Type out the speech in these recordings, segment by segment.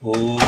Om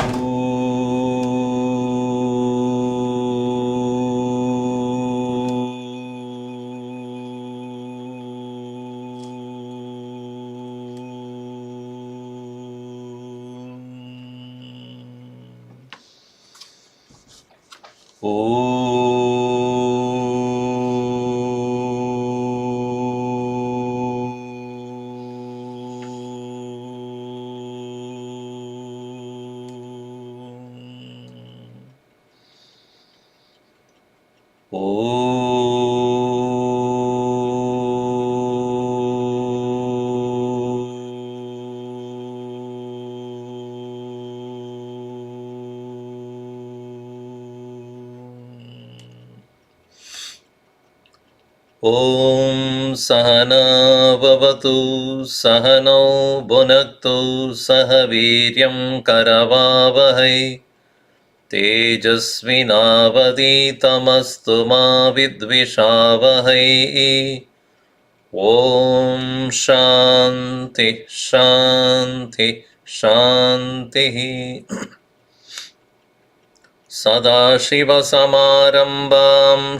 सहना भवतु सहनौ भुनक्तु सह वीर्यं करवावहै तेजस्विनावधीतमस्तु मा विद्विषावहै ॐ शान्ति शान्ति शान्तिः सदाशिवसमारम्भां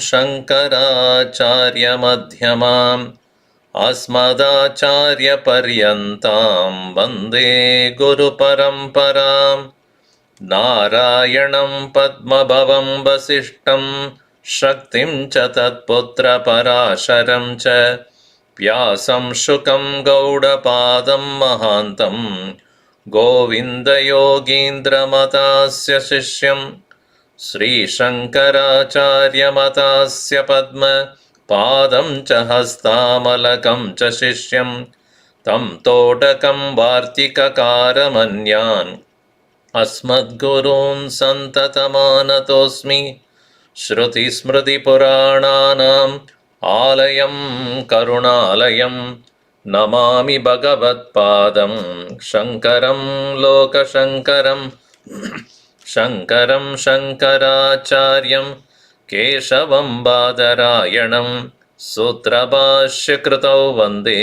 शङ्कराचार्यमध्यमाम् अस्मदाचार्यपर्यन्तां वन्दे गुरुपरम्पराम् नारायणं पद्मभवं वसिष्ठं शक्तिं च तत्पुत्रपराशरं च व्यासं शुकं गौडपादं महान्तं गोविन्दयोगीन्द्रमतास्य शिष्यं श्रीशङ्कराचार्यमतास्य पद्मपादं च हस्तामलकं च शिष्यं तं तोटकं वार्तिककारमन्यान् अस्मद्गुरून् सन्ततमानतोऽस्मि श्रुतिस्मृतिपुराणानाम् आलयं करुणालयं नमामि भगवत्पादं शङ्करं लोकशङ्करं शङ्करं शङ्कराचार्यं केशवं बादरायणं सूत्रभाष्यकृतौ वन्दे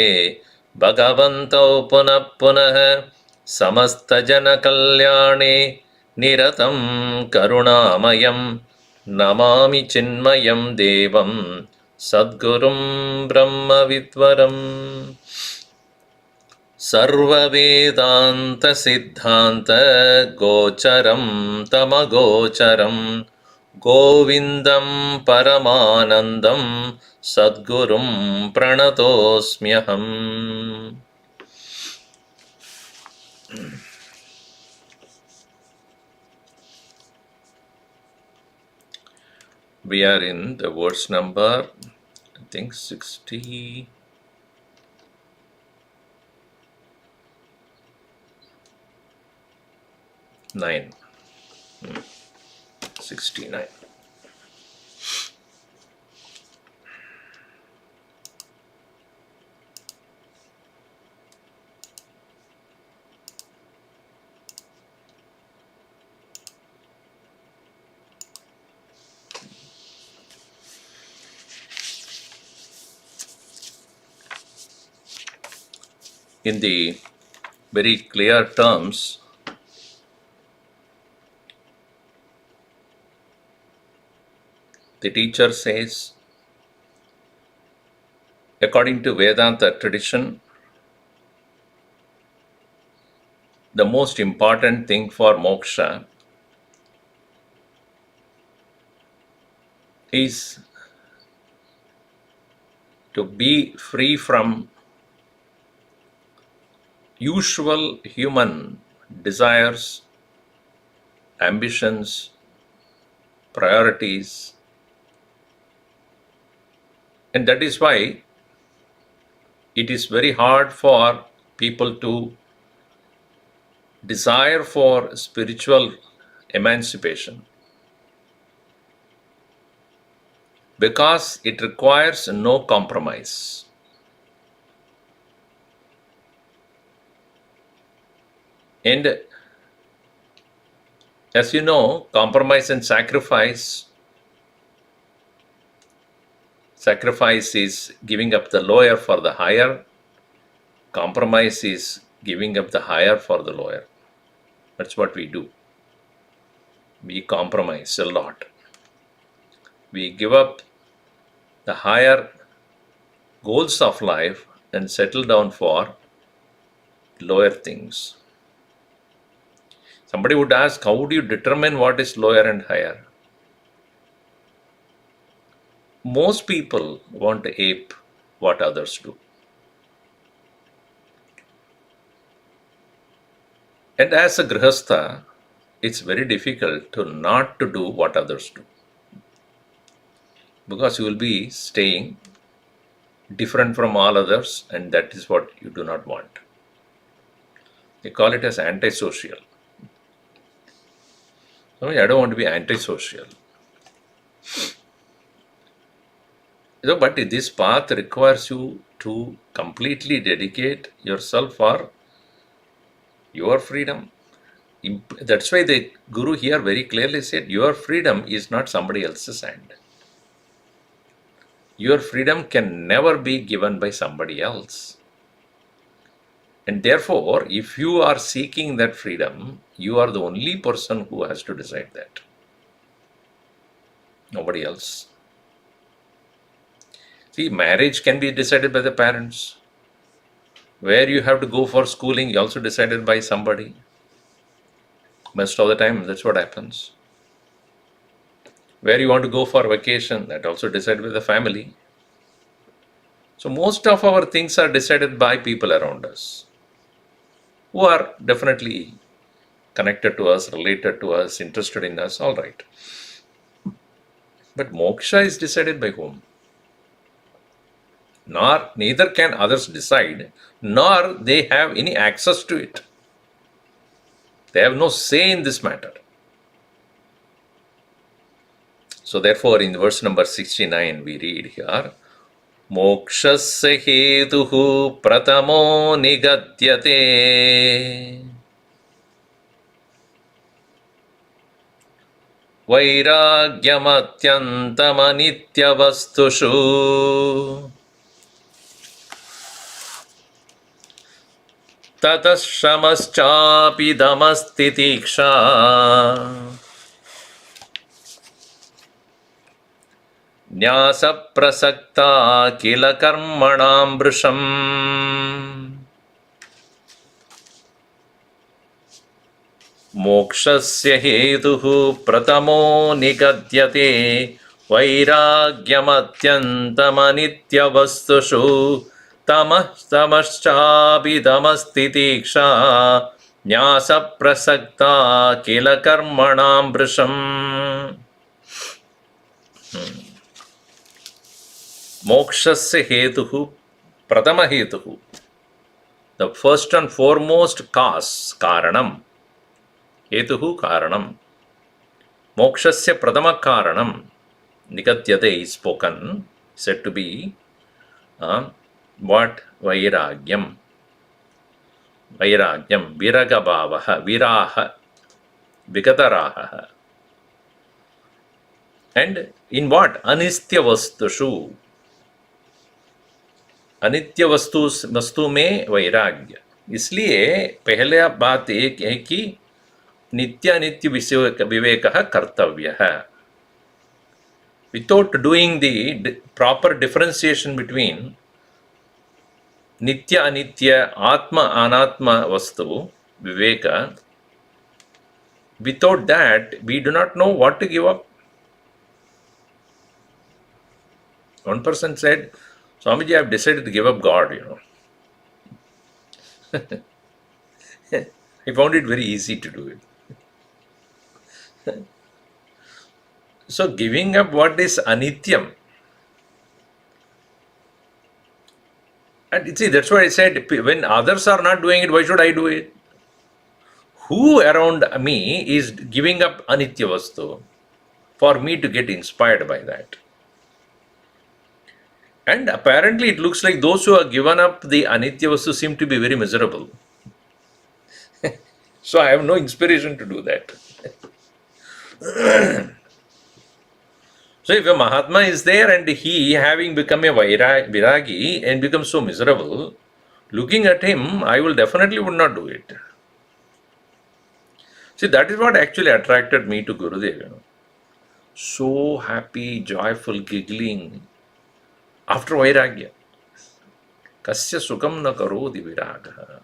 भगवन्तौ पुनः पुनः समस्तजनकल्याणे निरतं करुणामयं नमामि चिन्मयं देवं सद्गुरुं ब्रह्मविद्वरम् सर्ववेदान्तसिद्धान्तगोचरं तमगोचरं गोविन्दं परमानन्दं सद्गुरुं प्रणतोऽस्म्यहम्. We are in the verse number, I think 69. In the very clear terms, the teacher says, according to Vedanta tradition, the most important thing for moksha is to be free from usual human desires, ambitions, priorities, and that is why it is very hard for people to desire for spiritual emancipation, because it requires no compromise. And as you know, compromise and sacrifice is giving up the lower for the higher. Compromise is giving up the higher for the lower. That's what we do. We compromise a lot. We give up the higher goals of life and settle down for lower things. Somebody would ask, how do you determine what is lower and higher? Most people want to ape what others do. And as a grihastha, it's very difficult to not to do what others do. Because you will be staying different from all others, and that is what you do not want. They call it as antisocial. I don't want to be antisocial. But this path requires you to completely dedicate yourself for your freedom. That's why the Guru here very clearly said, your freedom is not somebody else's hand. Your freedom can never be given by somebody else. And therefore, if you are seeking that freedom, you are the only person who has to decide that. Nobody else. See, marriage can be decided by the parents. Where you have to go for schooling, also decided by somebody. Most of the time, that's what happens. Where you want to go for vacation, that also decided by the family. So most of our things are decided by people around us, who are definitely connected to us, related to us, interested in us, all right. But moksha is decided by whom? Neither can others decide, nor they have any access to it. They have no say in this matter. So therefore, in verse number 69, we read here, Mokshasya hetuhu pratamo nigadyate vairagyamatyantamaनित्यवस्तुषु ततश्रमश्चापि दमस्तितिक्षा न्यासप्रसक्ता किल कर्मणां वृषम् मोक्षस्य हेतुः प्रथमो निगद्यते वैराग्यमत्यन्तमनित्यवस्तुषु तमश्चाभिदमस्तितिक्षा न्यासप्रसक्ता किल कर्मणां वृषम्. Mokshasya hetuhu, pratama hetuhu. The first and foremost cause, karanam. Hetuhu karanam. Mokshasya pratama karanam. Nikatyate is spoken, said to be what? Vairagyam. Vairagyam. Viragabhavaha. Viraha. Vikataraha. And in what? Anistya vastushu. अनित्य वस्तु में वैराग्य. इसलिए पहले बात एक है कि नित्य अनित्य विवेक कर्तव्य है. Without doing the proper differentiation between nitya anitya, atma anatma vastu, viveka, without that we do not know what to give up. One person said, Swamiji, I have decided to give up God, I found it very easy to do it. So giving up what is anityam. And see, that's why I said, when others are not doing it, why should I do it? Who around me is giving up anitya vastu for me to get inspired by that? And apparently it looks like those who have given up the anitya vastu seem to be very miserable. So I have no inspiration to do that. So if a Mahatma is there and he having become a Viragi and becomes so miserable, looking at him, I will definitely would not do it. See, that is what actually attracted me to Gurudev. So happy, joyful, giggling after Vairagya. Kasya sukham na karodi viragah.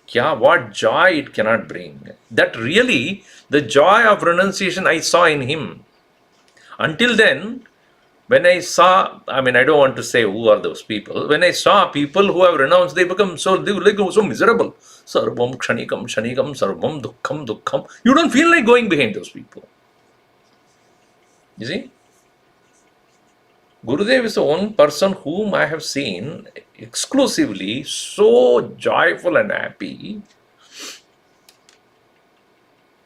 Kya, what joy it cannot bring. That really, the joy of renunciation I saw in him. Until then, when I saw, I don't want to say who are those people. When I saw people who have renounced, they become so miserable. Sarvam kshanikam, sarvam dukkham. You don't feel like going behind those people. You see? Gurudev is the one person whom I have seen exclusively so joyful and happy,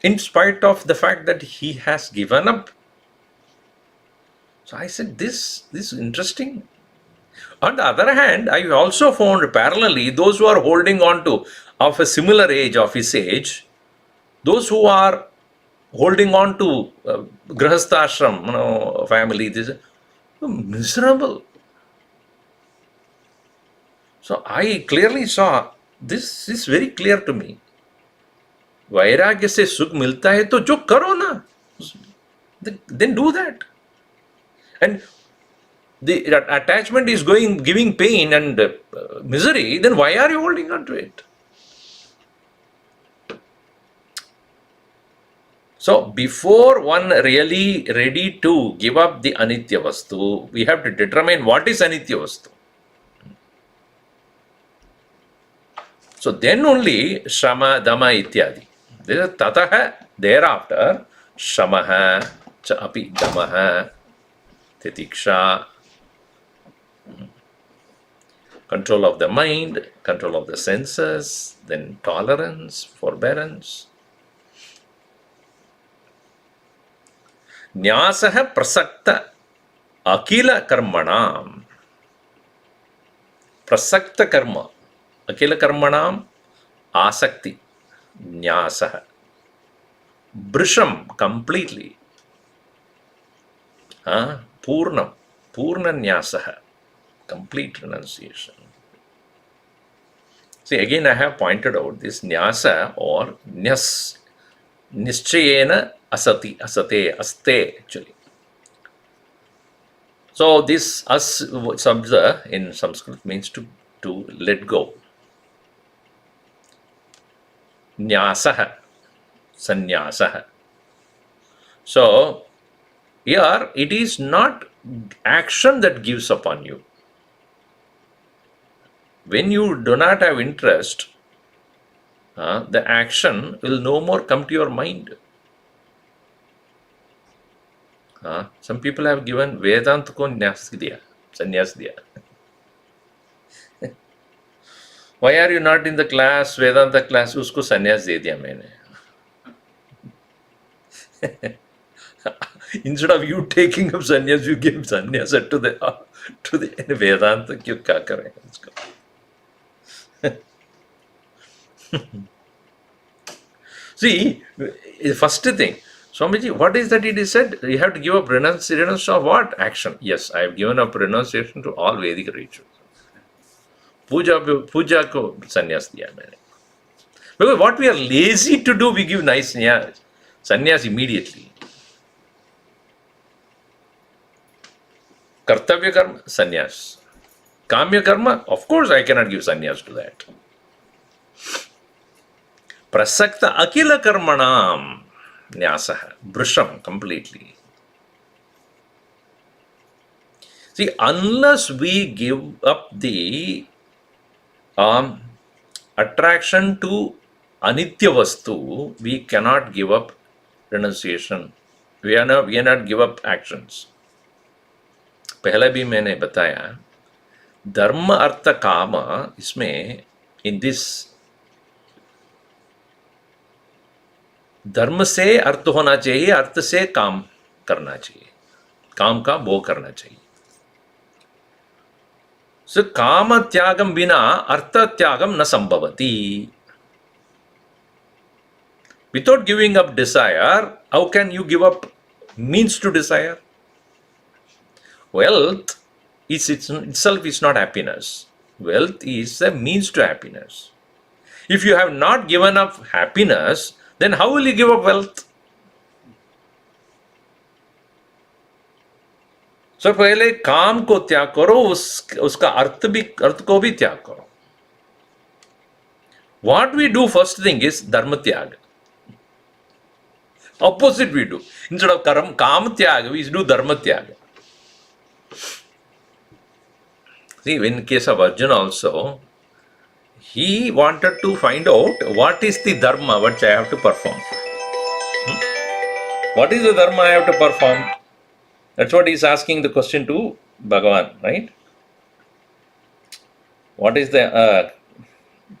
in spite of the fact that he has given up. So I said, this is interesting. On the other hand, I also found parallelly those who are holding on to, of a similar age, of his age, those who are holding on to grahasthashram, family, this miserable. So I clearly saw, this is very clear to me. वैराग्य से सुख मिलता है तो जो करो ना, then do that. And the attachment is giving pain and misery, then why are you holding on to it? So before one really ready to give up the anitya vastu, we have to determine what is anitya vastu. So then only shama, dama, ityadi. Tataha, thereafter, shamaha, cha api damaha, titiksha, control of the mind, control of the senses, then tolerance, forbearance. Nyasah prasakta akila karmanam. Prasakta karma. Akila karmanam asakti. Nyasah. Brisham completely. Purnam. Purna nyasah. Complete renunciation. See, again I have pointed out this nyasa or nyas. Nischayena asati, asate, aste actually. So this as sabda in Sanskrit means to let go. Nyasah, sannyasah. So here it is not action that gives upon you. When you do not have interest, the action will no more come to your mind. Some people have given Vedanta ko nyas diya, sannyas diya. Why are you not in the class, Vedanta class? Usko sannyas de diya maine. Instead of you taking up sannyas, you give sannyas to the Vedanta. Kyun kya kare isko? See, first thing, Swamiji, what is that it is said? You have to give up renunciation of what? Action. Yes, I have given up renunciation to all Vedic rituals. Puja ko sannyas diya maine. Because what we are lazy to do, we give nice sannyas immediately. Kartavya karma, sannyas. Kamya karma, of course I cannot give sannyas to that. Prasakta akila karmanam nyasah, brisham completely. See, unless we give up the attraction to anitya vastu, we cannot give up renunciation. We are not give up actions. पहले भी मैंने बताया, धर्म अर्थ काम इसमें in this धर्म से अर्थ होना चाहिए, अर्थ से काम करना चाहिए, काम का भोग करना चाहिए. So काम त्यागम बिना अर्थ त्यागम न संभवति. Without giving up desire, how can you give up means to desire? Wealth itself is not happiness. Wealth is a means to happiness. If you have not given up happiness, then how will you give up wealth? So पहले काम को त्याग करो, उसका अर्थ को भी त्याग करो. What we do first thing is dharma tyag. Opposite we do. Instead of kam tyag, we do dharma tyag. See, in case of Arjuna also, he wanted to find out what is the dharma which I have to perform. What is the dharma I have to perform? That's what he's asking the question to Bhagavan, right? What is the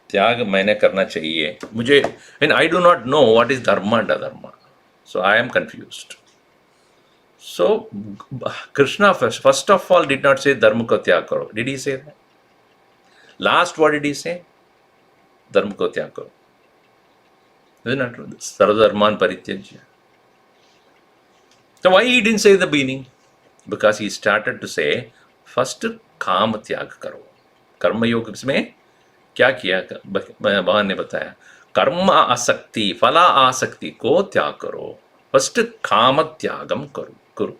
त्याग मैंने करना चाहिए मुझे, and I do not know what is dharma and adharma, so I am confused. So Krishna first of all did not say dharma ko tyag karo. Did he say that? Last what did he say? Dharma ko tyag karo. Isn't that true? Sarvadharman parityajya. So why he didn't say the beginning? Because he started to say first काम त्याग करो. कर्म योग में क्या किया भगवान ने बताया, कर्म आसक्ति फला आसक्ति को त्याग करो. फर्स्ट काम त्यागम करो.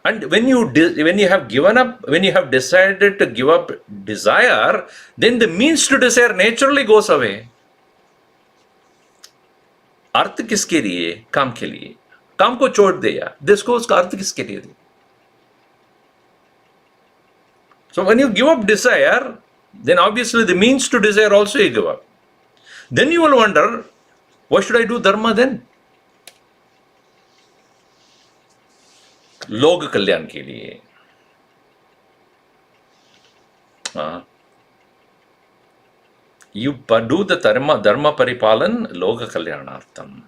And when you have given up, when you have decided to give up desire, then the means to desire naturally goes away. अर्थ किसके लिए? काम के लिए. काम को छोड़ दिया, जिसको उसका अर्थ किसके लिए दे. So when you give up desire, then obviously the means to desire also you give up. Then you will wonder, why should I do dharma then? लोक कल्याण के लिए. You do the dharma paripalan loka kalyanartham.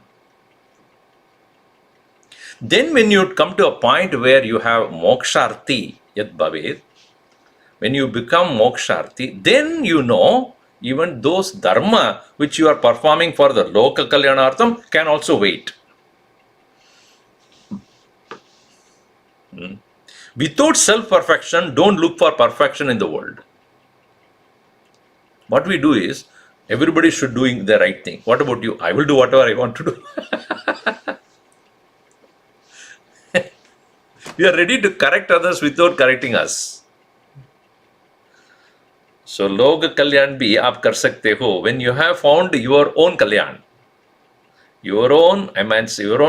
Then when you come to a point where you have moksharti yad bhavet, when you become moksharti, then you know even those dharma which you are performing for the loka kalyanartham can also wait. Without self-perfection, don't look for perfection in the world. What we do is, everybody should doing the right thing. What about you? I will do whatever I want to do. We are ready to correct others without correcting us. So, log kalyan bhi aap kar sakte ho when you have found your own kalyan. Your own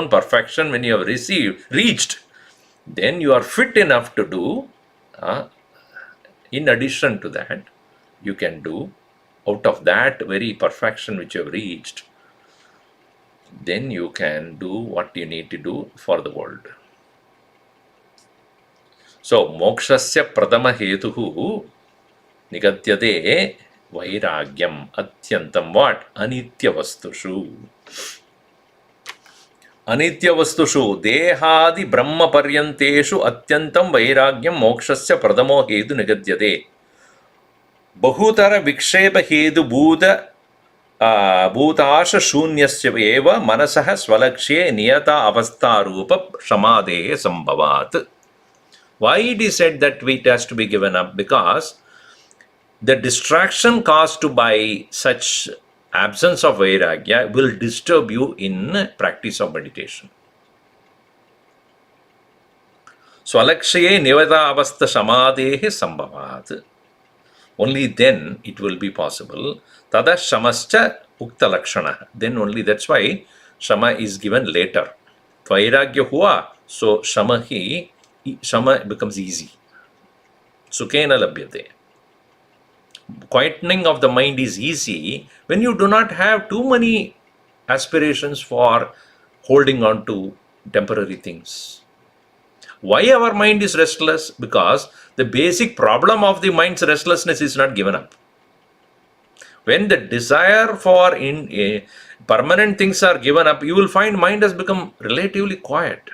perfection, when you have reached, then you are fit enough to do, in addition to that, you can do, out of that very perfection which you have reached, then you can do what you need to do for the world. So, mokshasya pradama hetuhu nigatyate vairagyam atyantam what? Anitya vastushu. Anitya vastushu dehadi brahma paryanteshu atyantam vairagyam mokshasya pradamo hetu nigatyate. बहुतर विक्षेप हेतु भूताश शून्यस्य एव मनसः स्वलक्ष्ये नियता अवस्था रूप समाधेः संभवात्. Why it is said that it has to be given up? Because the distraction caused by such absence of vairagya will disturb you in practice of meditation. Swalakshye niyata avastha samadhehe sambhavat. Only then it will be possible. Tada shamascha ukta lakshana. Then only, that's why shama is given later. Vairagya hua, so shama becomes easy. Sukhena labhyate. Quietening of the mind is easy when you do not have too many aspirations for holding on to temporary things. Why our mind is restless? Because the basic problem of the mind's restlessness is not given up. When the desire for permanent things are given up, you will find mind has become relatively quiet.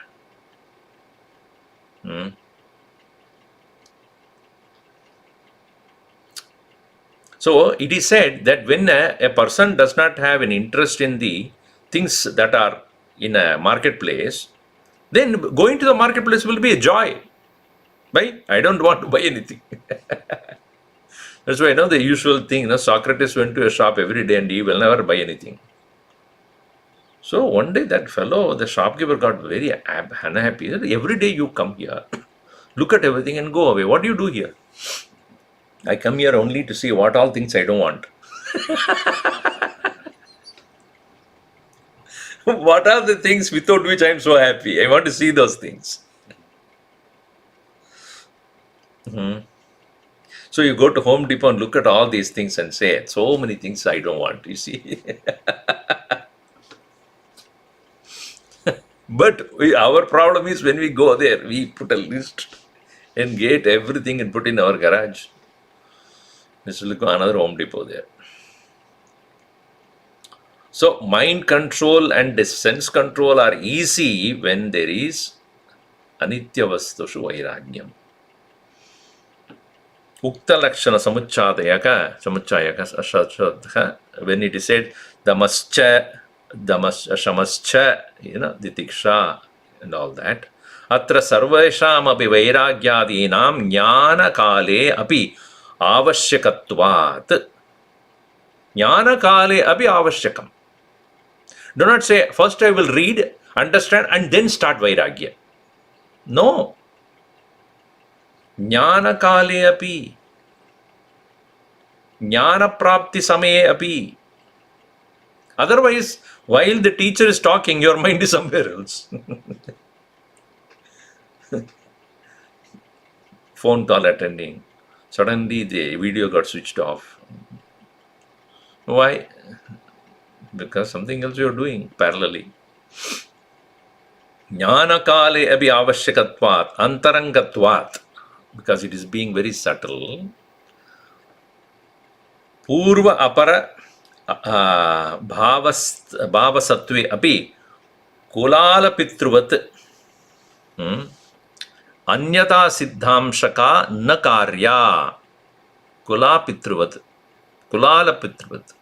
So it is said that when a person does not have an interest in the things that are in a marketplace, then going to the marketplace will be a joy. Why? I don't want to buy anything. That's why, the usual thing, Socrates went to a shop every day and he will never buy anything. So one day that fellow, the shopkeeper, got very unhappy. He said, every day you come here, look at everything and go away. What do you do here? I come here only to see what all things I don't want. What are the things without which I am so happy? I want to see those things. So you go to Home Depot and look at all these things and say, so many things I don't want, you see. But our problem is when we go there, we put a list and get everything and put in our garage. Let's look at another Home Depot there. So mind control and sense control are easy when there is anitya vastushu vairagyam. Ukta lakshana samuchchayaka, when it is said damascha, shamascha, ditiksha and all that. Atra sarvesham api vairagyadinam jnana kale api avashyakatvat. Jnana kale api avashyakam. Do not say, first I will read, understand, and then start vairagya. No. Jnana kale api. Jnana prapti samaye api. Otherwise, while the teacher is talking, your mind is somewhere else. Phone call attending. Suddenly the video got switched off. Why? Because something else you are doing parallelly. Jnana kale abhi avashyakatvat, antarangatvat, because it is being very subtle. Purva apara bhavasatve api kulala pitruvat anyata siddhamshaka na karya. Kula pitruvat, kulala pitruvat.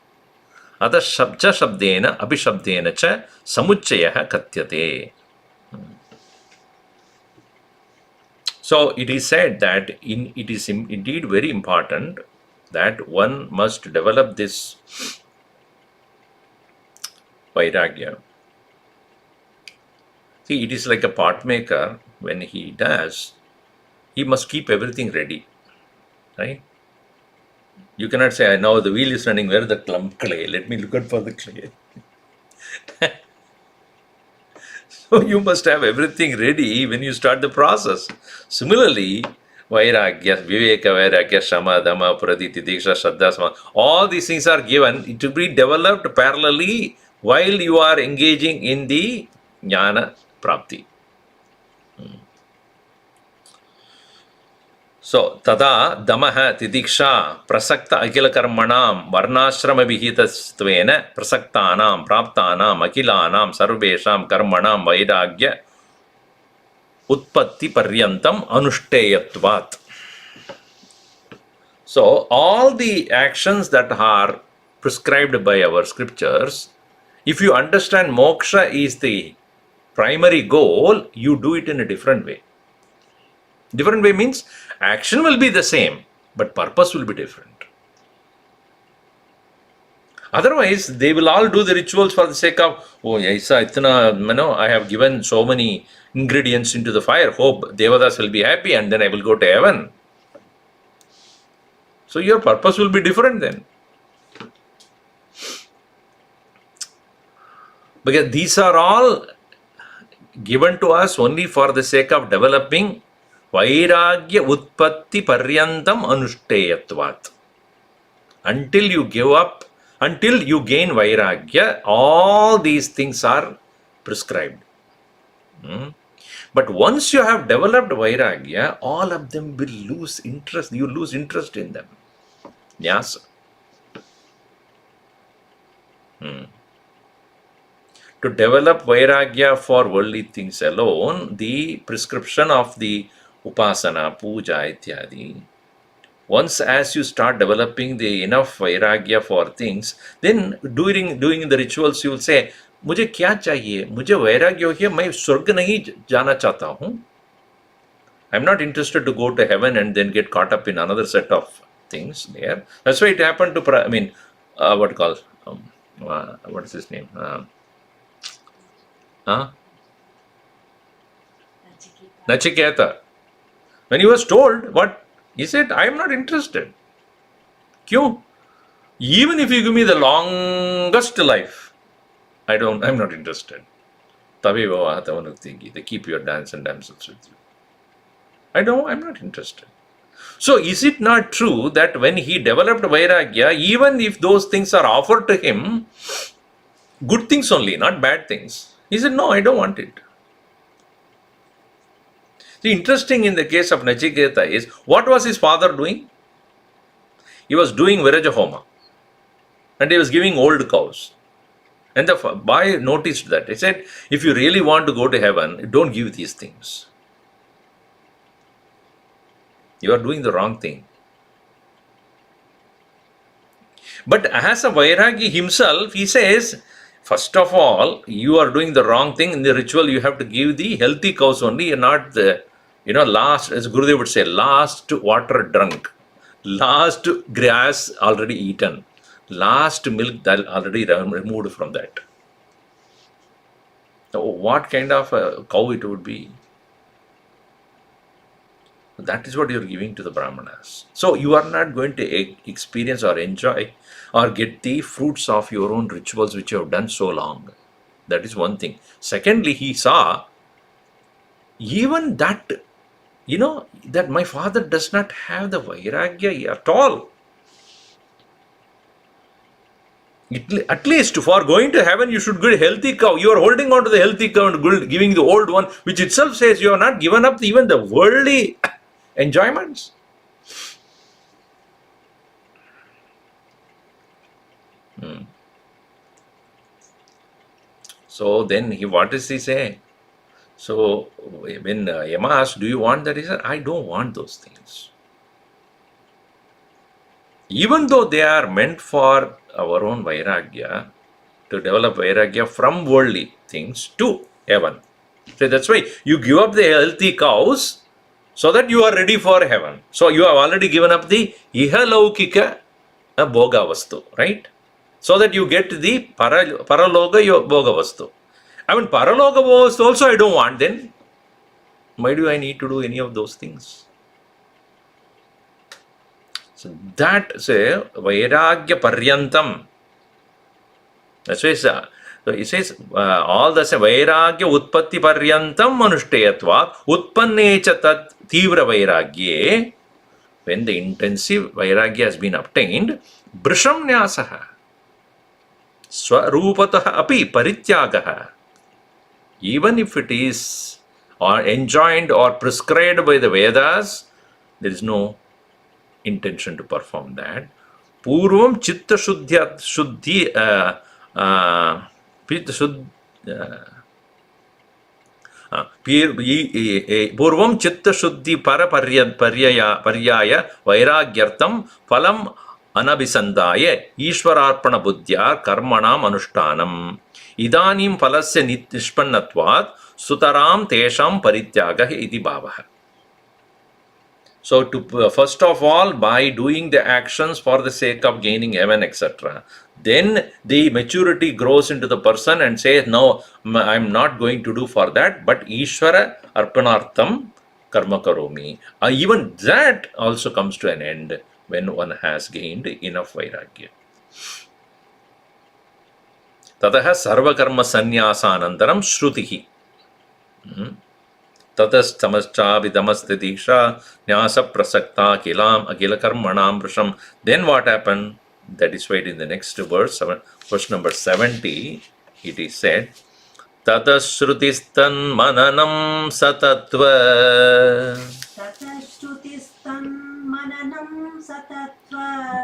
Ata shabja shabdena abhishabdena cha samuchchayah katyate. So it is said that it is indeed very important that one must develop this vairagya. See, it is like a pot maker. When he does, he must keep everything ready, right? You cannot say, now the wheel is running, where is the clump clay? Let me look out for the clay. So you must have everything ready when you start the process. Similarly, vairagya, viveka, vairagya, shama, dhamma, praditi, diksha, shraddha, sama, all these things are given to be developed parallelly while you are engaging in the jnana prapti. So, tada damaha tidiksha prasakta akila karmanam varnashrama vihitastvena prasaktanam praptanam akilanam sarvesham karmanam vairagya utpatti paryantam anušteyatvat. So, all the actions that are prescribed by our scriptures, if you understand moksha is the primary goal, you do it in a different way. Different way means action will be the same, but purpose will be different. Otherwise, they will all do the rituals for the sake of, oh, aisa itna, I have given so many ingredients into the fire, hope Devadas will be happy and then I will go to heaven. So your purpose will be different then. Because these are all given to us only for the sake of developing vairagya utpatti paryantam anušteyatvat. Until you give up, until you gain vairagya, all these things are prescribed. But once you have developed vairagya, all of them will lose interest. You lose interest in them. Yes. To develop vairagya for worldly things alone, the prescription of the upasana, puja, ityadi, once as you start developing the enough vairagya for things, then during the rituals you will say, मुझे क्या चाहिए? मुझे वैराग्य हो गया, मैं स्वर्ग नहीं जाना चाहता हूँ. I'm not interested to go to heaven and then get caught up in another set of things there. That's why it happened to, what call, what is his name? Huh? Nachiketa. When he was told, what? He said, I am not interested. Kyun? Even if you give me the longest life, I'm not interested. They keep your dance and damsels with you. I'm not interested. So is it not true that when he developed Vairagya, even if those things are offered to him, good things only, not bad things, he said, no, I don't want it. The interesting in the case of Nachiketa is, what was his father doing? He was doing Viraja Homa. And he was giving old cows. And the boy noticed that. He said, if you really want to go to heaven, don't give these things. You are doing the wrong thing. But as a Vairagi himself, he says, first of all, you are doing the wrong thing. In the ritual, you have to give the healthy cows only, and not the, last, as Gurudev would say, last water drunk, last grass already eaten, last milk that already removed from that. So what kind of a cow it would be? That is what you are giving to the Brahmanas. So you are not going to experience or enjoy or get the fruits of your own rituals which you have done so long. That is one thing. Secondly, he saw even that, that my father does not have the Vairagya at all. At least for going to heaven, you should get a healthy cow. You are holding on to the healthy cow and giving the old one, which itself says you have not given up even the worldly enjoyments. So then what does he say? So when Yama asked, do you want that? He said, I don't want those things. Even though they are meant for our own Vairagya, to develop Vairagya from worldly things to heaven. So that's why you give up the healthy cows so that you are ready for heaven. So you have already given up the Ihalaukika Bhoga Vastu, right? So that you get the Paraloga Bhoga Vastu. Paraloga Bhoga Vastu also I don't want, then why do I need to do any of those things? So that say Vairagya Paryantam. That's why it says all the Vairagya Utpatti Paryantam Manushteyatva Utpannecha Tat Tivra Vairagye. When the intensive Vairagya has been obtained, Brisham Nyasaha Swarupataha Api Parityagaha. Even if it is enjoined or prescribed by the Vedas, there is no intention to perform that. Purvam Chitta Shuddhi Purvam Chitta Shuddhi Para Paryaya Vairagyartam Phalam Anabhisandaya Ishwararpana Buddhya Karmanam Anushtanam Idanim Phalasya Nishpannatvat Sutaram Tesham Parityagah Iti Bhavaha. So, first of all, by doing the actions for the sake of gaining heaven, etc., then the maturity grows into the person and says, no, I am not going to do for that, but Ishvara Arpanartham Karma Karomi. Even that also comes to an end when one has gained enough Vairagya. Tataha Sarva Karma Sanyasanantaram Shrutihi. Tatas tamascha vidamaste diksha nyasa prasakta kilam akila karmanam vrisham. Then what happened? That is why in the next verse, verse number 70, it is said, Tatashrutistan mananam satatva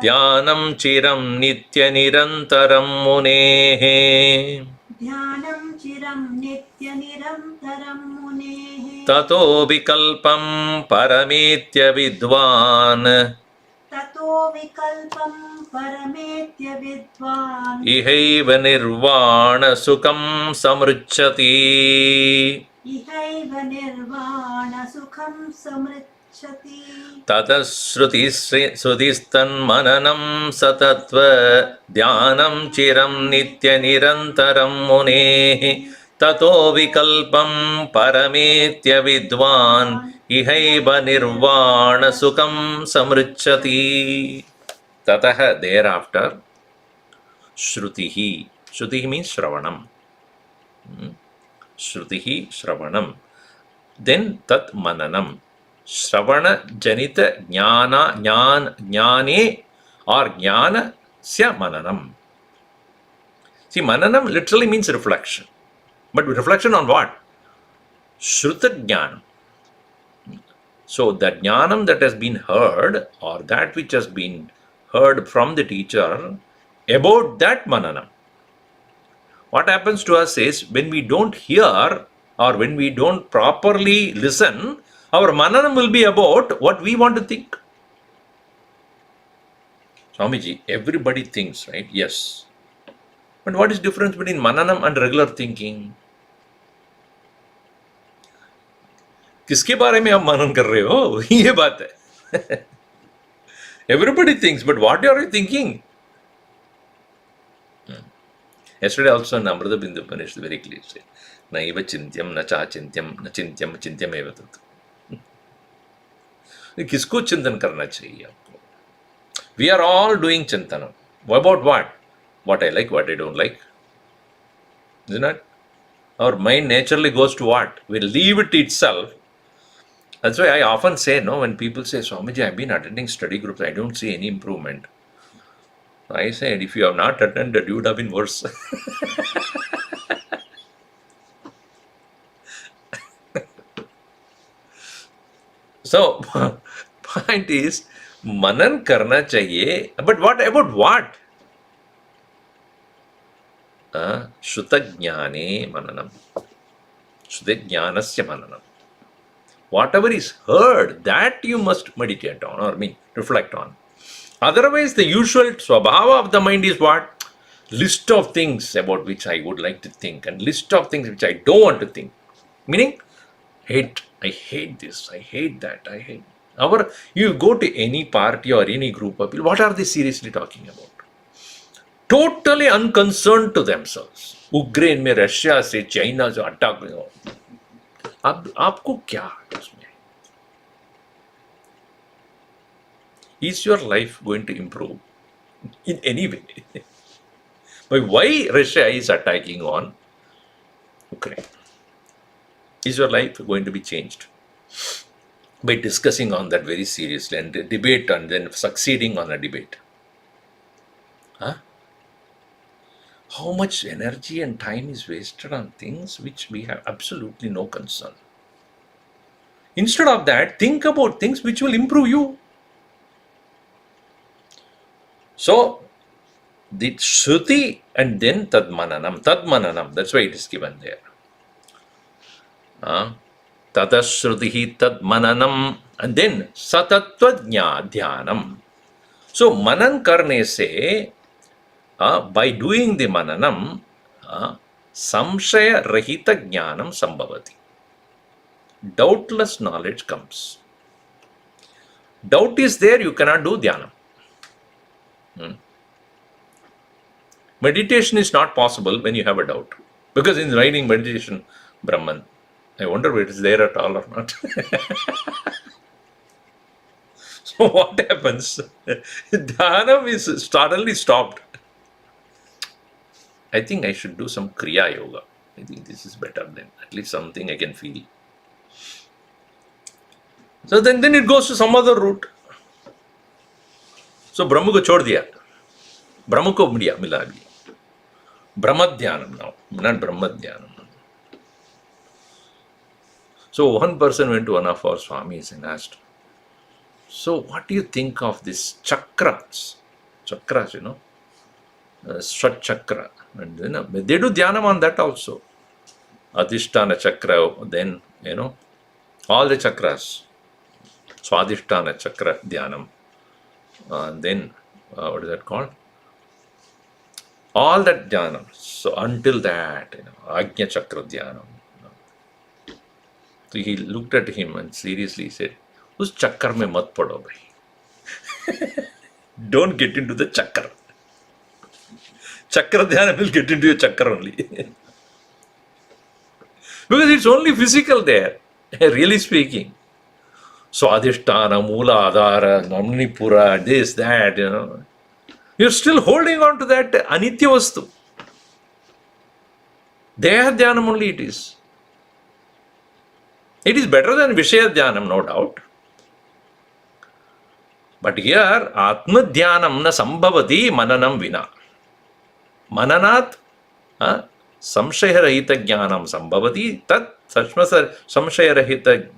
Dhyanam chiram nitya nirantaram munehe Tato vikalpam parametya vidvan Ihaiva nirvana sukham samruchati. Tata Shrutistan Mananam Satatva Dhyanam Chiram Nitya Nirantaram Mune Tato Vikalpam Parametya Vidwan Ihaiba Nirvana Sukham Samrichati. Tataha, thereafter, Shrutihi. Shrutihi means Shravanam. Shrutihi Shravanam. Then Tat Mananam. Shravana Janita Jnane or Jnana Sya Mananam. See, Mananam literally means reflection. But reflection on what? Shruta Jnanam. So, the Jnanam that has been heard or that which has been heard from the teacher, about that Mananam. What happens to us is when we don't hear or when we don't properly listen, our Mananam will be about what we want to think. Swamiji, everybody thinks, right? Yes. But what is the difference between Mananam and regular thinking? किसके बारे में आप मनन कर रहे हो? ये बात है. Everybody thinks, but what are you thinking? Yesterday also in Amrita Bindu Upanishad very clearly said, Naiva Chintyam, na cha Chintyam, na Chintyam, Chintyam eva tat. किसको चिंतन करना चाहिए आपको? We are all doing chintanam. About what? What I like, what I don't like. Isn't it? Our mind naturally goes to what? We leave it itself. That's why I often say, no, when people say, Swamiji, I've been attending study groups, I don't see any improvement. I said, if you have not attended, you would have been worse. So, point is, manan karna chahiye, but what about what? Shrutajnane mananam. Shrutajnanasya mananam. Whatever is heard, that you must meditate on, or reflect on. Otherwise, the usual swabhava of the mind is what? List of things about which I would like to think, and list of things which I don't want to think. Meaning, hate. I hate this. I hate that. I hate. You go to any party or any group of people, what are they seriously talking about? Totally unconcerned to themselves. Ukraine में Russia से China से attack हो. अब आपको क्या है उसमें? Is your life going to improve in any way? But why Russia is attacking on Ukraine? Is your life going to be changed by discussing on that very seriously and debate and then succeeding on a debate? Huh? How much energy and time is wasted on things which we have absolutely no concern? Instead of that, think about things which will improve you. So, the Shruti and then Tadmananam, that's why it is given there. Tata Shrutihi Tadmananam and then Satatva Dhyanam. So, Manan karne se, by doing the Mananam, Samshaya Rahita Jnanam Sambhavati. Doubtless knowledge comes. Doubt is there, you cannot do Dhyanam. Meditation is not possible when you have a doubt. Because in writing meditation, Brahman, I wonder if it is there at all or not. So what happens? Dhanam is suddenly stopped. I think I should do some Kriya Yoga. I think this is better than at least something I can feel. So then it goes to some other route. So Brahma ko chhod diya. Brahma ko mila diya. Brahmadhyanam now, not Brahmadhyanam. So one person went to one of our Swamis and asked, so what do you think of this chakras? Chakras, Shat chakra. And they do dhyanam on that also. Adhisthana chakra, then, all the chakras. Swadhisthana chakra dhyanam. Then, what is that called? All that dhyanam. So until that, Ajna chakra dhyanam. So he looked at him and seriously said, उस चक्कर में मत पड़ो भाई. Don't get into the chakkar. Chakra dhyana will get into your chakra only. Because it's only physical there, really speaking. Swadhisthana, Mula, Adhara, Namnipura, this, that, You're still holding on to that Anitya Vastu. Deha Dhyanam only it is. It is better than Vishaya Dhyanam, no doubt. But here, Atma Dhyanam na sambhavati mananam vina. Mananat, samshayarahita jnanam sambhavati, tat samshayarahita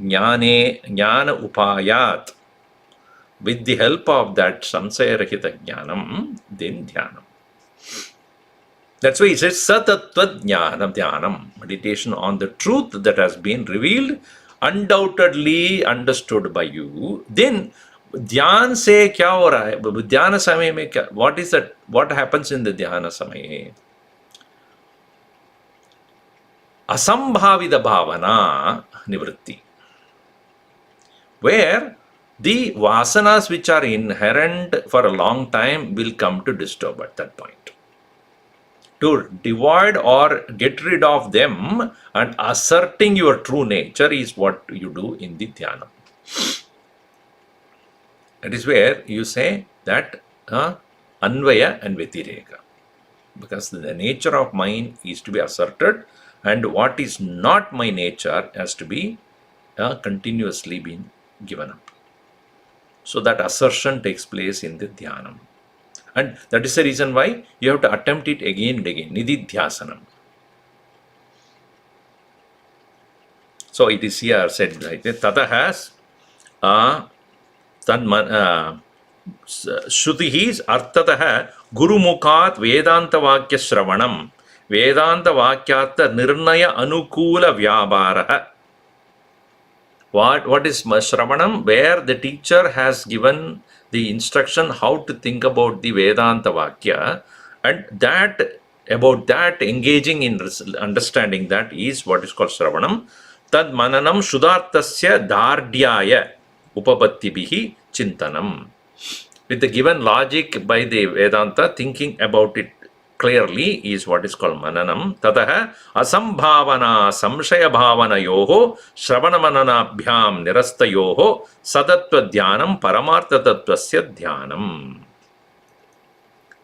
jnana upayat. With the help of that samshayarahita jnanam, then dhyanam. That's why he says satattva dhyanam, meditation on the truth that has been revealed, undoubtedly understood by you. Then ध्यान से क्या हो रहा है, ध्यान समय में क्या, what is that, what happens in the ध्यान समय? असंभावित भावना निवृत्ति, where the vasanas which are inherent for a long time will come to disturb at that point. To divide or get rid of them and asserting your true nature is what you do in the dhyana. That is where you say that Anvaya and Vyatireka. Because the nature of mine is to be asserted, and what is not my nature has to be continuously being given up. So that assertion takes place in the dhyanam. And that is the reason why you have to attempt it again and again. Nididhyasanam. So it is here said like that. Tata has Shruti artatah gurumukhat vedanta vakya shravanam vedanta vakyata nirnaya anukula vyabharaha. What is shravanam? Where the teacher has given the instruction how to think about the Vedanta Vakya, and that about that engaging in understanding that is what is called Shravanam. Tad mananam shudartasya dardhyaya upapattibihi chintanam. With the given logic by the Vedanta, thinking about it clearly is what is called mananam. Tataha asambhavana samshaya bhavana yoho shravana mananabhyam nirasta yoho sadatva dhyanam paramartha tattvasya dhyanam.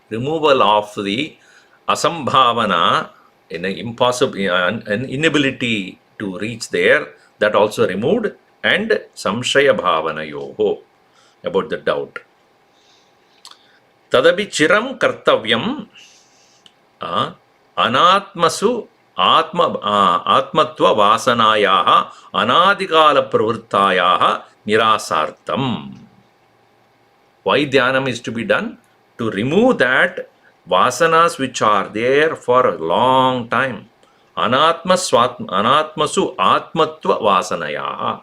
Removal of the asambhavana, an inability to reach there, that also removed, and samshaya bhavana yoho, about the doubt. Tadabi chiram kartavyam anatmasu atmatva vasanayaha anadikala pravrittayaha nirasartam. Why dhyanam is to be done? To remove that vasanas which are there for a long time. Anatmasu atmatva vasanayaha.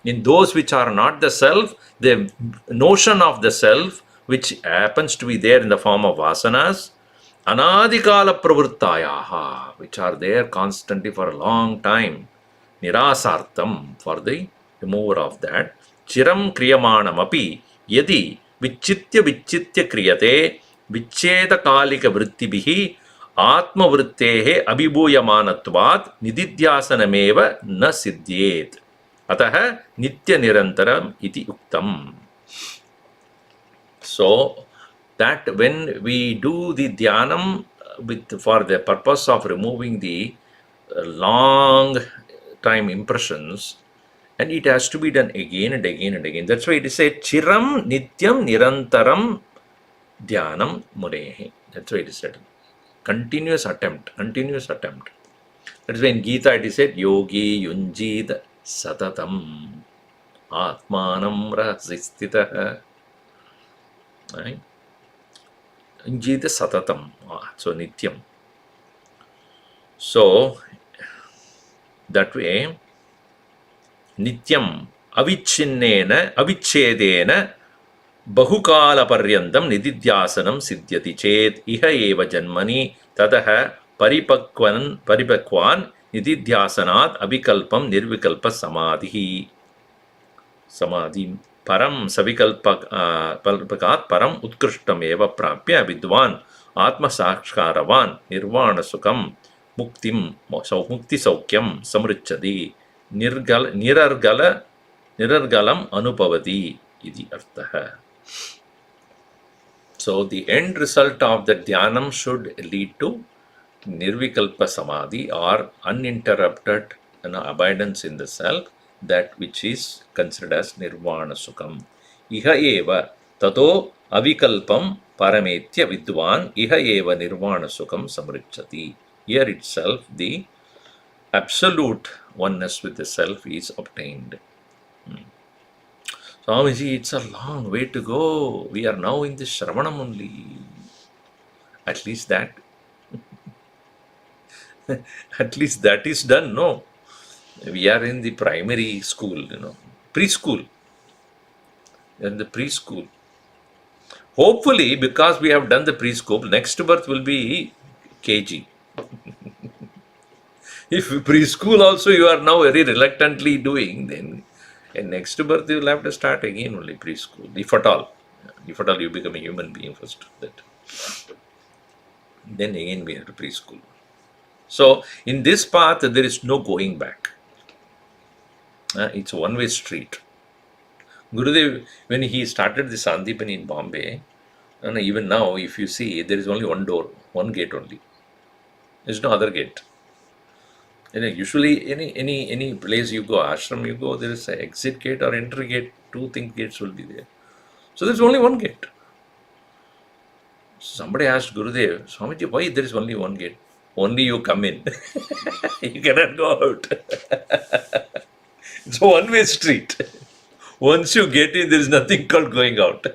In those which are not the self, the notion of the self which happens to be there in the form of vasanas, anadikala pravrittayaha, which are there constantly for a long time, nirasartam, for the remover of that. Chiram kriyamanam api yadi vichitya kriyate vicheda kalika vrittibihi atma vrittehe abhibhuyamanatvat nididhyasanameva na siddhyet ataha nitya nirantaram iti uktam. So that when we do the dhyanam for the purpose of removing the long time impressions, and it has to be done again and again and again. That's why it is said chiram nityam nirantaram dhyanam munehe. That's why it is said continuous attempt. That's why in Gita it is said yogi yunjid satatam atmanam rahasistitah. Right? Jita satatam, so nityam. So that way, nityam avichchedena bahukala paryantam nididhyasanam siddhyati chet iha eva janmani tadaha paripakwan nididhyasanat abhikalpam nirvikalpa samadhi. Samadhi param savikalpakat param utkrishtam eva prapya vidwan atma sakshkaravan nirvana sukham mukti saukyam samrichadi nirargalam anupavati iti artha. So the end result of the dhyanam should lead to nirvikalpa samadhi, or uninterrupted abidance in the self, that which is considered as nirvana sukham. Iha eva tato avikalpam parametya vidwan iha eva nirvana sukham samrichati. Here itself the absolute oneness with the self is obtained. Swamiji, it's a long way to go. We are now in the Shravanam only. At least that. At least that is done, no? We are in the primary school, preschool. In the preschool. Hopefully, because we have done the preschool, next birth will be KG. If preschool also you are now very reluctantly doing, then in next birth you will have to start again only preschool. If at all you become a human being first, that then again we have to preschool. So in this path there is no going back. It's a one-way street. Gurudev, when he started the Sandipani in Bombay, and even now if you see, there is only one door, one gate only. There is no other gate. Usually any place you go, ashram you go, there is an exit gate or entry gate. Two gates will be there. So there is only one gate. Somebody asked Gurudev, Swamiji, why there is only one gate? Only you come in. You cannot go out. It's a one-way street. Once you get in, there is nothing called going out.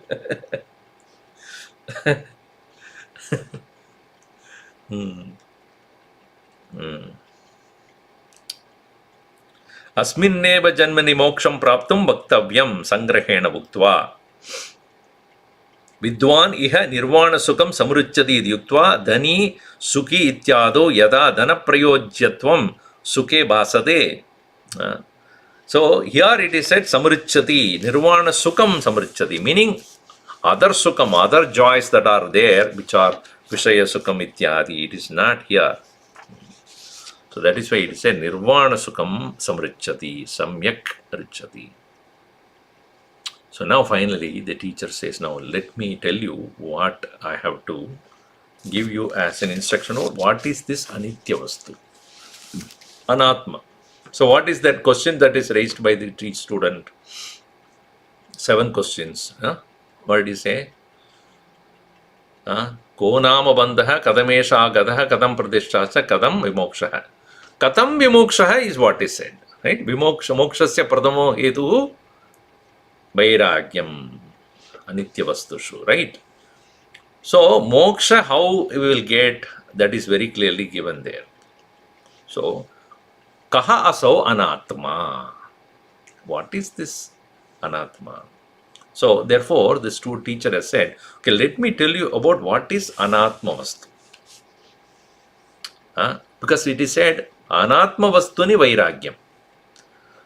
Asminneva janmani moksham praptum vaktavyam sangrahena bhuktva. Vidwan iha nirvana sukham samruchati yuktva dhani sukhi ityado yada dhana prayojyatvam sukhe bhasate. So here it is said samruchati, nirvana sukham samruchati, meaning other sukham, other joys that are there, which are vishaya sukham ityadi, it is not here. So that is why it is said nirvana sukham samrichati, samyak richati. So now finally the teacher says, now let me tell you what I have to give you as an instruction. What is this anitya vastu? Anatma. So what is that question that is raised by the student? 7 questions. What did he say? Ko nama bandha kadamesha gadaha kadam pradishtacha kadam vimokshaha. Katam vimokshaha is what is said. Right? Mokshasya pradamo hetu vairagyam anitya vastushu. Right? So moksha, how we will get, that is very clearly given there. So kaha asau anatma. What is this anatma? So therefore the teacher has said, okay, let me tell you about what is anatma vastu. Because it is said anatma vastuni vairagyam.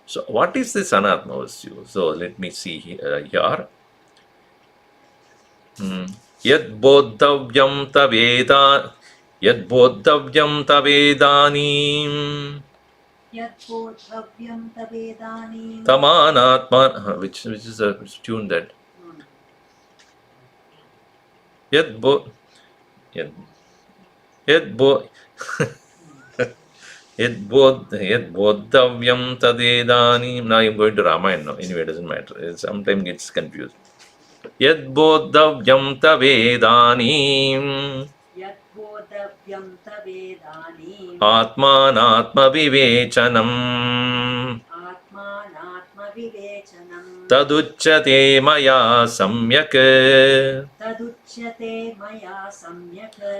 So what is this anatma vastu? So let me see here. Yad bodhavyam taveda, yad bodhavyam tavedanim. Tamanatma, which is a tune that. Yad bodhavyam tadedanim. Now I am going to Ramayana now. Anyway, it doesn't matter. Sometimes gets confused. Yad bodhavyam tavedanim. Atmanatma vivechanam. Taduchyate maya samyak.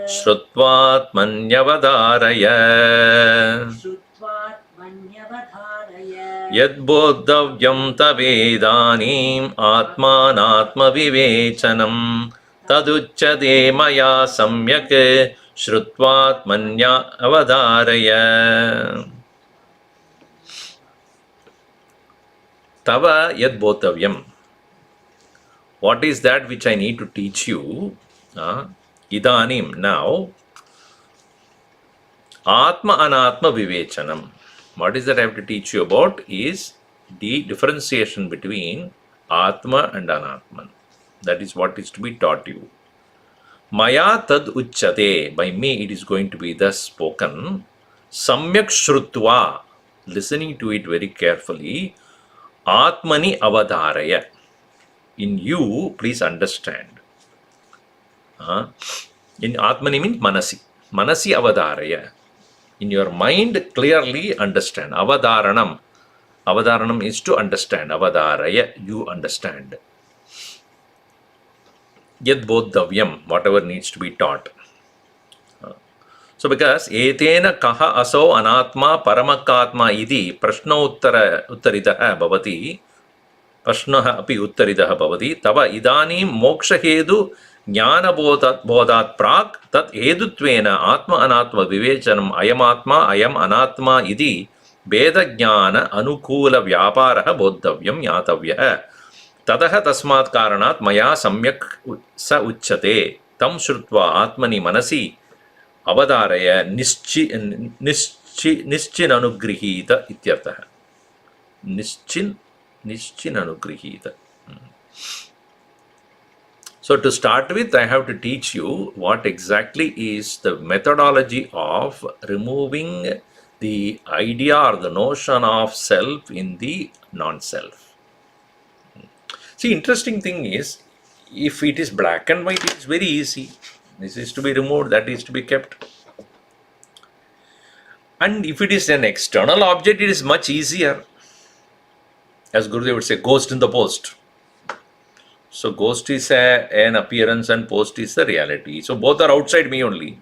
Shrutvatmanyavadaraya. Yadbodhavyam tavedanim atmanatma vivechanam. Taduchyate maya samyak. Shrutvatmanya avadaraya. Tava yad bodhavyam. What is that which I need to teach you? Idanim, now. Atma anatma vivechanam. What is that I have to teach you about is the differentiation between Atma and Anatman. That is what is to be taught you. Maya tad uchchate. By me it is going to be thus spoken. Samyak shrutva. Listening to it very carefully. Atmani avadharaya. In you, please understand. In Atmani means Manasi. Manasi avadharaya. In your mind, clearly understand. Avadharanam. Avadharanam is to understand. Avadharaya, you understand. Yad bodhavyam, whatever needs to be taught. So because etena kaha aso anatma paramakatma idi prashno uttaritaha bhavati, prashnaha api uttaridaha bhavati, tava idanim moksha hedu jnana bodhat prak tat hedutvena atma anatma vivechanam ayamatma ayam anatma idi veda jnana anukula vyaparaha bodhavyam yatavyah tadaha tasmat karanat maya samyak sa uchchate tam shrutva atmani manasi avadharaya nischin anugrihita ityartha. Nischin anugrihita. So to start with, I have to teach you what exactly is the methodology of removing the idea or the notion of self in the non-self. See, interesting thing is, if it is black and white, it is very easy. This is to be removed, that is to be kept. And if it is an external object, it is much easier. As Gurudev would say, ghost in the post. So ghost is an appearance and post is the reality. So both are outside me only.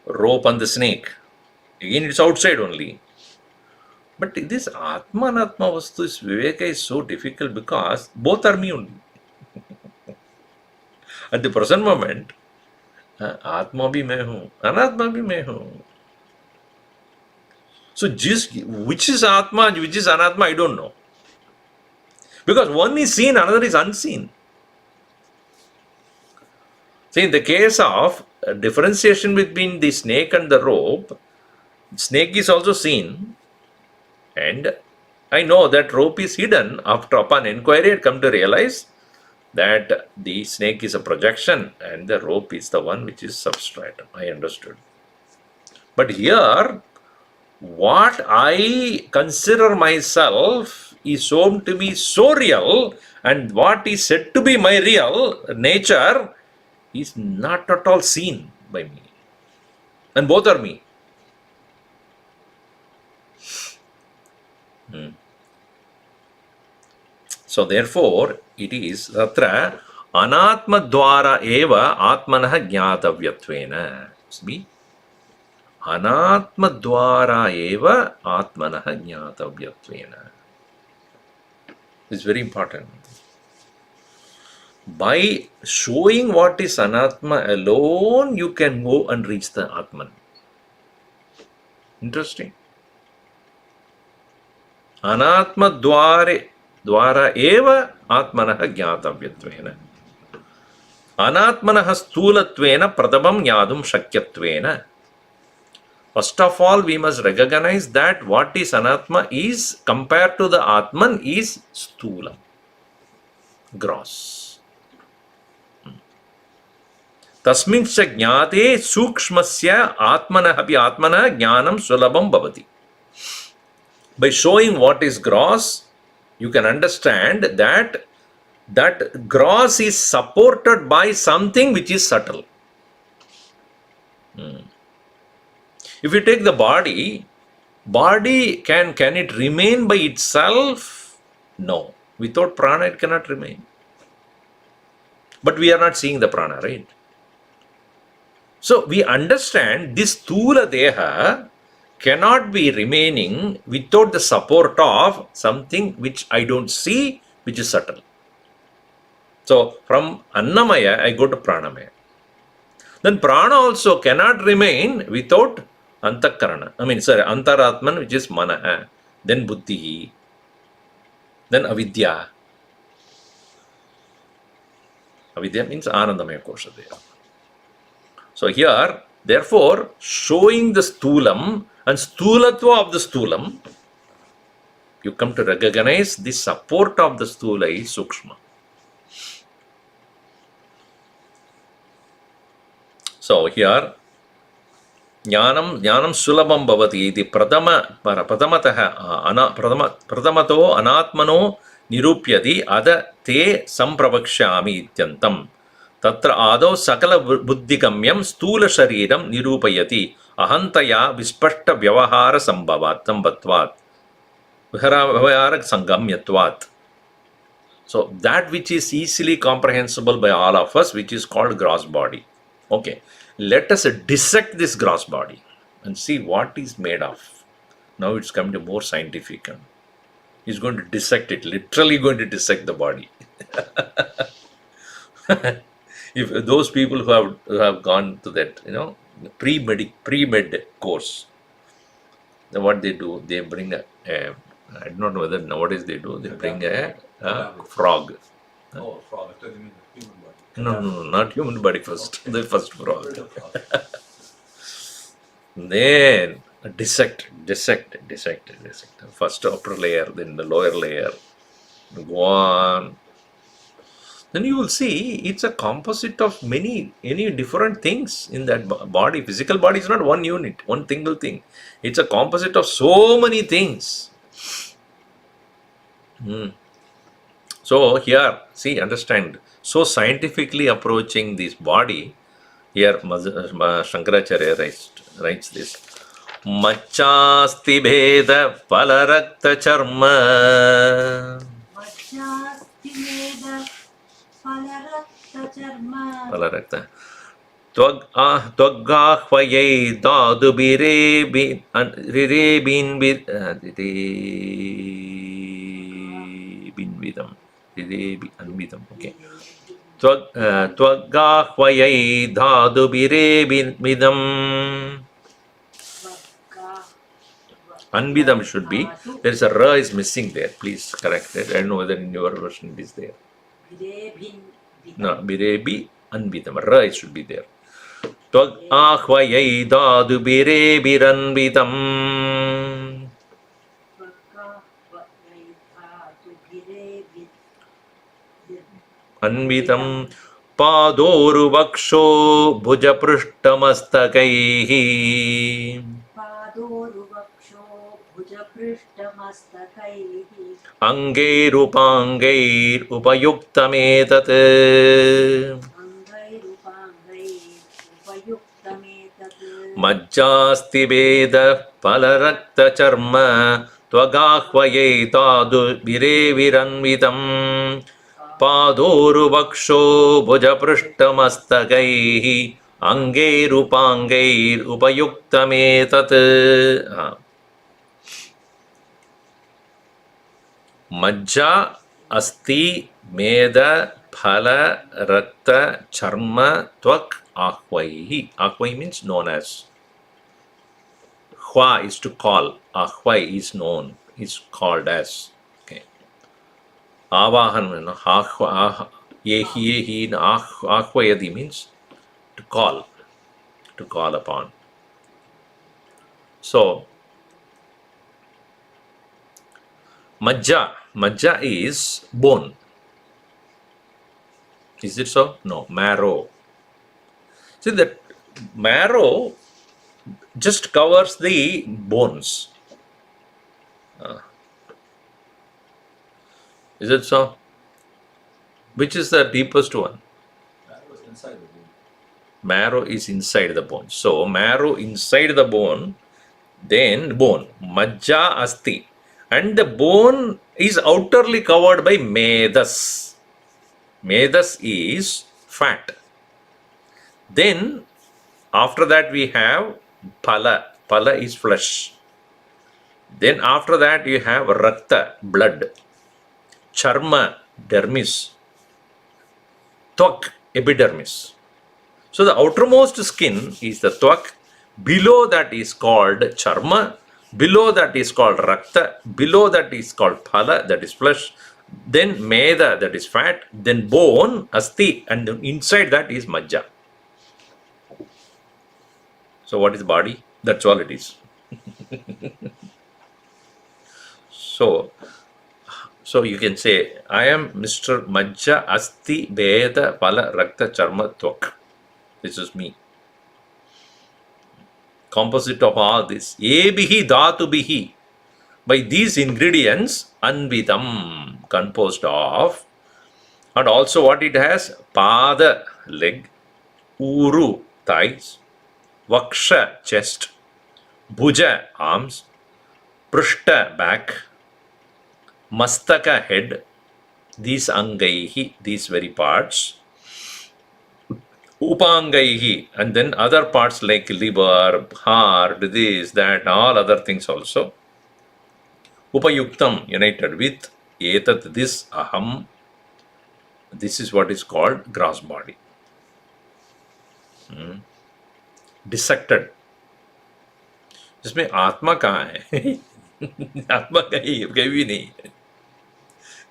Rope and the snake. Again, it's outside only. But this Atma and Atma Vastu, Viveka is so difficult because both are me only. At the present moment, Atma bhi main hu, Anatma bhi main hu. So just which is Atma and which is Anatma, I don't know. Because one is seen, another is unseen. See, in the case of differentiation between the snake and the rope, snake is also seen. And I know that rope is hidden. After upon inquiry, I come to realize that the snake is a projection and the rope is the one which is substratum. I understood. But here, what I consider myself is shown to be so real, and what is said to be my real nature is not at all seen by me. And both are me. So therefore, it is tatra anatma dwara eva atmanah jnatavyattvena. See? Anatma dwara eva atmanah jnatavyattvena. It's very important. By showing what is anatma alone, you can go and reach the Atman. Interesting. Anatma dwara eva atmanah jnatavyattvena. Anatmanah stulatvena pradamam yadum shakyatvena. First of all, we must recognize that what is Anatma is, compared to the Atman, is Stula, gross. Tasmin cha jnate sukshmasya atmanah api atmanah jnanam sulabam bhavati. By showing what is gross, you can understand that that gross is supported by something which is subtle. If you take the body can it remain by itself? No. Without prana, it cannot remain. But we are not seeing the prana, right? So we understand this Thula Deha cannot be remaining without the support of something which I don't see, which is subtle. So from Annamaya, I go to Pranamaya. Then Prana also cannot remain without Antakarana. Antaratman, which is Manaha, then Buddhi. Then avidya. Avidya means Anandamaya Kosha there. So here, therefore, showing the Sthulam and Sthulatva of the Sthulam, you come to recognize the support of the Sthula is Sukshma. So here, Jnanam Sulabam Bhavati iti Pradamato Anatmano Nirupyati Ada Te Sampravakshami Ityantam. Tatra Ado Sakala Buddhikamyam Stula Shariram Nirupayati Ahantaya Vispashta Vyavahara Sambhavatvat Vyavahara Sangamyatvat. So that which is easily comprehensible by all of us, which is called gross body. Okay, let us dissect this gross body and see what is made of. Now it's coming to more scientific. He's going to dissect it, literally going to dissect the body. If those people who have gone to that, pre-med course, then what they do, they bring I don't know whether nowadays they do, they bring a frog. Oh, frog. I thought you mean the human body. No, not human body first. The first frog. Then dissect. First upper layer, then the lower layer. Go on. Then you will see it's a composite of many different things in that body. Physical body is not one unit, one single thing. It's a composite of so many things. So here, see, understand. So scientifically approaching this body, here Shankaracharya writes this. Machasti bheda palarakta charma. Machasti bheda palarakta charma. Palarakta. Tvagahvayai dadu birebin vidam. Anvidam. Okay. Tvagahvayai dhadu birebidam. Anvidam should be. There is a ra is missing there. Please correct it. I don't know whether in your version it is there. No, birebi anvidam. Ra should be there. Tvagahvayai dhadu birebiranvidam. Anvitam padoru vaksho bhujaprishtamastakaihi. Padoru vaksho bhujaprishtamastakaihi. Angairupangair upayuktametat. Angairupangair upayuktametat. Majjasti veda palarakta charma. Tvagahvayai tadu vireviranvitam. Padoru vaksho bhujaprishtamastakaihi angairupangair upayuktametat. Majja asti meda phala rakta charma tvak ahvaihi. Ahvai means known as. Hva is to call. Ahvai is known, is called as. Avahan, yehi ahvayadi means to call upon. So, majja is bone. Is it so? No, marrow. See, that marrow just covers the bones. Is it so? Which is the deepest one? Marrow is inside the bone. Marrow is inside the bone. So, marrow inside the bone, then bone. Majja asti. And the bone is outerly covered by medas. Medas is fat. Then, after that we have phala. Phala is flesh. Then after that you have rakta, blood. Charma, dermis. Tvak, epidermis. So the outermost skin is the tvak. Below that is called charma. Below that is called rakta, below that is called phala, that is flesh, then meda, that is fat, then bone, asti, and inside that is majja. So what is body? That's all it is. So you can say, I am Mr. Majja Asti Veda Phala Rakta Charma Tvak. This is me. Composite of all this. Ebihi Dhatu Bihi. By these ingredients, Anvidam, composed of, and also what it has? Pada, leg, Uru, thighs, Vaksha, chest, Bhuja, arms, Prishta, back, Mastaka, head, these angaihi, these very parts, Upangaihi, and then other parts like liver, heart, this, that, all other things also. Upayuktam, united with etat, this aham, this is what is called gross body. Dissected. इसमें आत्मा कहाँ है? आत्मा कहीं भी नहीं.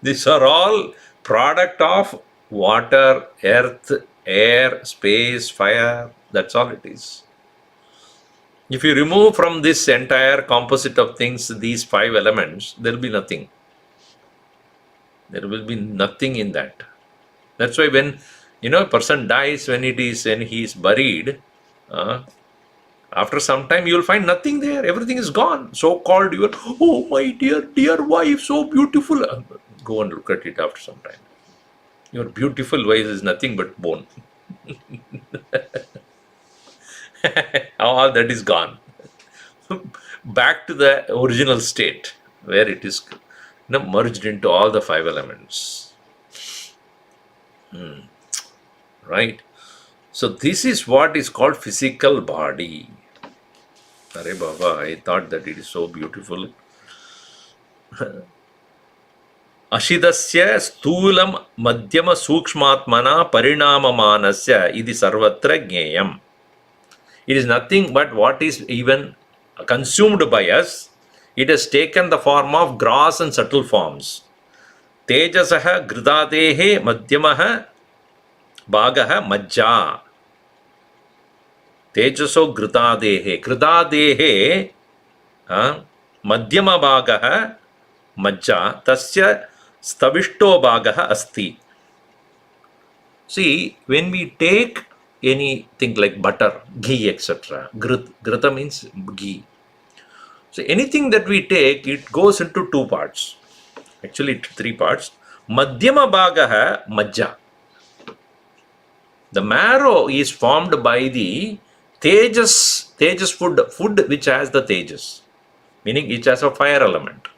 These are all product of water, earth, air, space, fire. That's all it is. If you remove from this entire composite of things, these 5 elements, there will be nothing. There will be nothing in that. That's why when a person dies, when he is buried, after some time you will find nothing there. Everything is gone. So called your, oh my dear wife, so beautiful. Go and look at it after some time. Your beautiful wife is nothing but bone. All that is gone. Back to the original state where it is merged into all the 5 elements. Right? So this is what is called physical body. Arey Baba, I thought that it is so beautiful. Ashidasya sthulam madhyama sukshmatmana parinamamanasya idi sarvatra jneyam. It is nothing but what is even consumed by us. It has taken the form of gross and subtle forms. Tejasaha gridadehe madhyamaha bhagaha majja. Tejaso gridadehe. Gridadehe madhyama bhagaha majja. Tasya stavishto bhagaha asti. See, when we take anything like butter, ghee, etc. Grita means ghee. So anything that we take, it goes into 2 parts. Actually 3 parts. Madhyama bhagaha majja. The marrow is formed by the tejas food which has the tejas, meaning it has a fire element.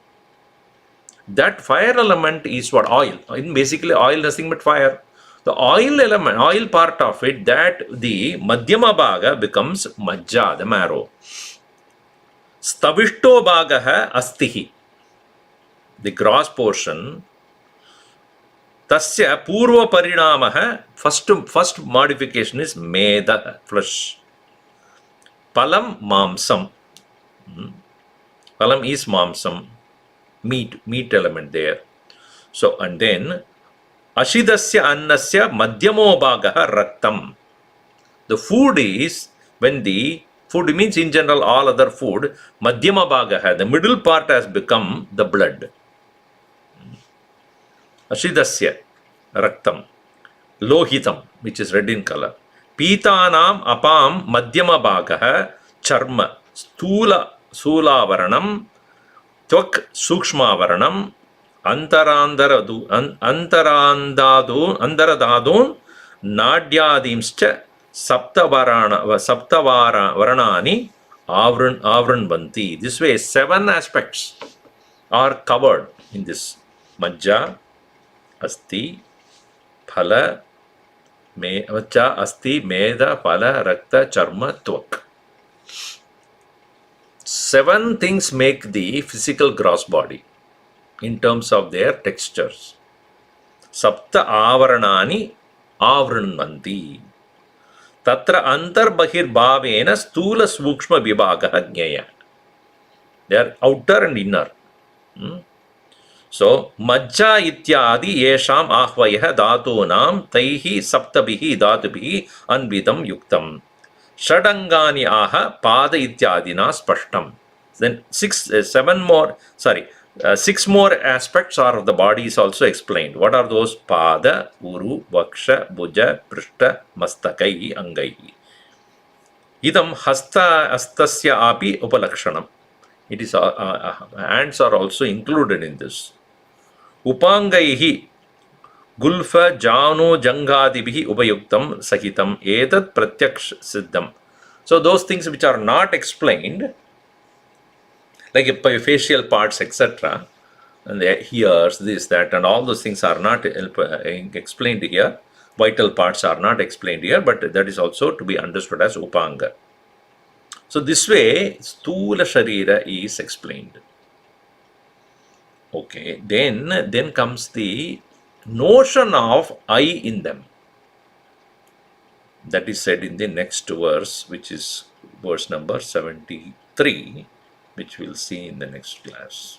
That fire element is what? Oil. Basically oil, nothing but fire. The oil element, oil part of it, that the madhyama bhaga becomes majja, the marrow. Stavishto bhagaha astihi, the gross portion. Tasya purva parinamaha, first modification is meda, flesh. Palam mamsam. Palam is mamsam, meat element there. So, and then Ashidasya annasya madhyamo bhagaha raktam. The food is, when the food means in general all other food, madhyama bhagaha, the middle part has become the blood. Ashidasya raktam. Lohitam, which is red in color. Pitanam apam madhyama bhagaha charma. Sthulavaranam. Tvak sukshmavaranam. Antaradadun nadyadimscha saptavaranani avranvanti. This way 7 aspects are covered in this majja, asti, phala, majja, asti, meda, phala, rakta, charma, tvak. 7 things make the physical gross body in terms of their textures. Sapta avaranani avranvanti. Tatra antarbahir bhavena stula sukshma vibhagaha jnaya. They are outer and inner. So, majja ityadi yesham ahvayah dhatunam taihi saptabihi dhatubihi anvidam yuktam. Shadangani aha pada ityadina spashtam. Then six more aspects of the body is also explained. What are those? Pada, uru, vaksha, bhuja, prishta, mastakai, angai. Idam hastasya api upalakshanam. It is hands are also included in this. Upangaihi gulfa jano jangadibihi upayuktam sahitam etat pratyaksh siddham. So those things which are not explained, like facial parts, etc., and the ears, this, that, and all those things are not explained here. Vital parts are not explained here, but that is also to be understood as upanga. So this way, stula sharira is explained. Okay, then comes the notion of I in them. That is said in the next verse, which is verse number 73, which we'll see in the next class.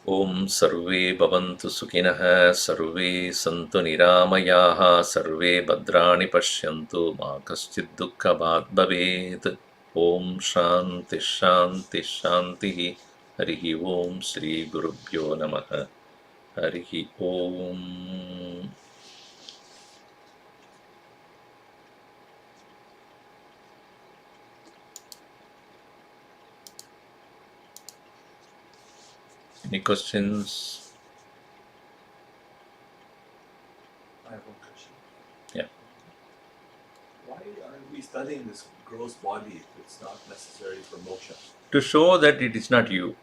Om sarve bhavantu sukhinah, sarve santu niramayaha, sarve bhadrani pashyantu, ma kaschid dukkhabhat bhavet. Om shanti shanti shanti. Harihi Om Shri Gurubhyo Namaha. Harihi Om. Any questions? I have one question. Yeah. Why are we studying this gross body if it's not necessary for moksha? To show that it is not you.